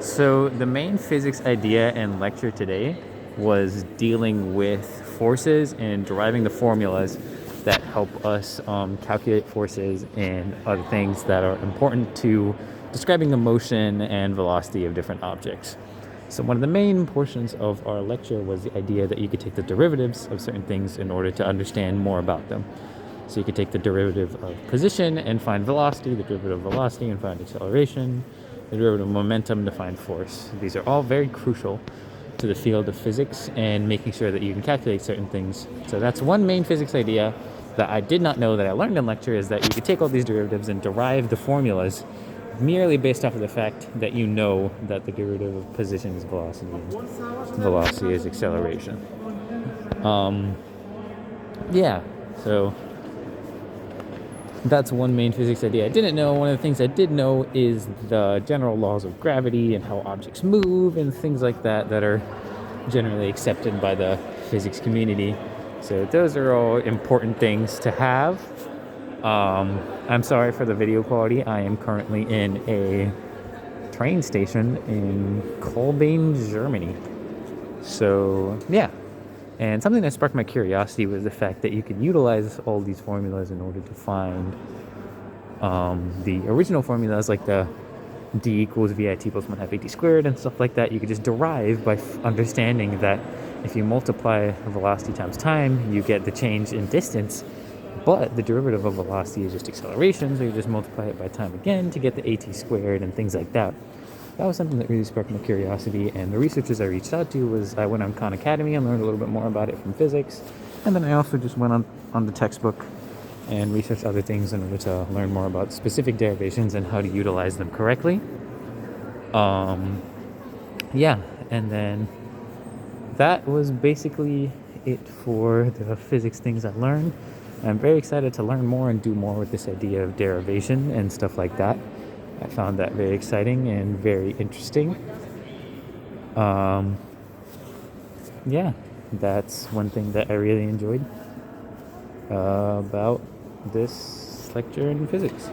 So the main physics idea in lecture today was dealing with forces and deriving the formulas that help us calculate forces and other things that are important to describing the motion and velocity of different objects. So one of the main portions of our lecture was the idea that you could take the derivatives of certain things in order to understand more about them. So you could take the derivative of position and find velocity, the derivative of velocity and find acceleration, the derivative of momentum to find force. These are all very crucial to the field of physics and making sure that you can calculate certain things. So that's one main physics idea that I did not know that I learned in lecture, is that you could take all these derivatives and derive the formulas merely based off of the fact that you know that the derivative of position is velocity and velocity is acceleration. Yeah, so that's one main physics idea I didn't know. One of the things I did know is the general laws of gravity and how objects move and things like that that are generally accepted by the physics community. So those are all important things to have. I'm sorry for the video quality. I am currently in a train station in Kolbein, Germany. So yeah. And something that sparked my curiosity was the fact that you could utilize all these formulas in order to find the original formulas, like the d equals vit plus 1 half at squared and stuff like that. You could just derive by understanding that if you multiply velocity times time, you get the change in distance, but the derivative of velocity is just acceleration, so you just multiply it by time again to get the at squared and things like that. That was something that really sparked my curiosity, and the researchers I reached out to was I went on Khan Academy and learned a little bit more about it from physics, and then I also just went on the textbook and researched other things in order to learn more about specific derivations and how to utilize them correctly. Yeah, and then that was basically it for the physics things I learned. I'm very excited to learn more and do more with this idea of derivation and stuff like that. I found that very exciting and very interesting. Yeah, that's one thing that I really enjoyed about this lecture in physics.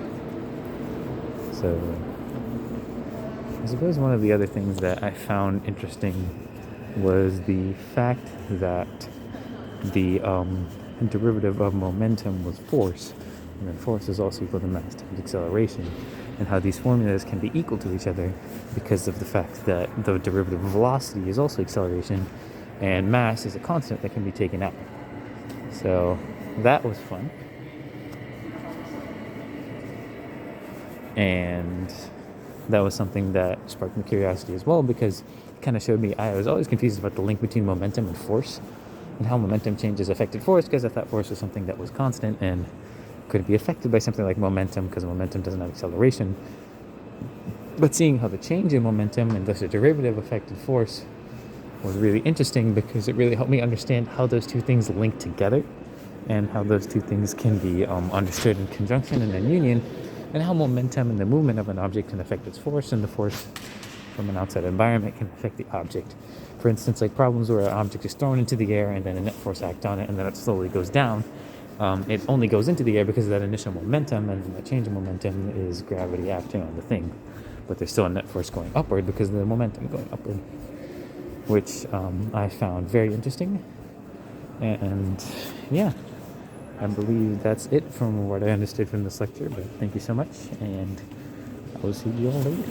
So I suppose one of the other things that I found interesting was the fact that the derivative of momentum was force, and then force is also equal to mass times acceleration, and how these formulas can be equal to each other because of the fact that the derivative of velocity is also acceleration, and mass is a constant that can be taken out. So that was fun. And that was something that sparked my curiosity as well, because it kind of showed me I was always confused about the link between momentum and force, and how momentum changes affected force, because I thought force was something that was constant and could be affected by something like momentum, because momentum doesn't have acceleration. But seeing how the change in momentum and thus the derivative affected force was really interesting, because it really helped me understand how those two things link together and how those two things can be understood in conjunction and in union, and how momentum and the movement of an object can affect its force, and the force from an outside environment can affect the object. For instance, like problems where an object is thrown into the air and then a net force acts on it and then it slowly goes down. It only goes into the air because of that initial momentum, and that change in momentum is gravity acting on the thing. But there's still a net force going upward because of the momentum going upward, which I found very interesting. And yeah, I believe that's it from what I understood from this lecture, but thank you so much, and I will see you all later.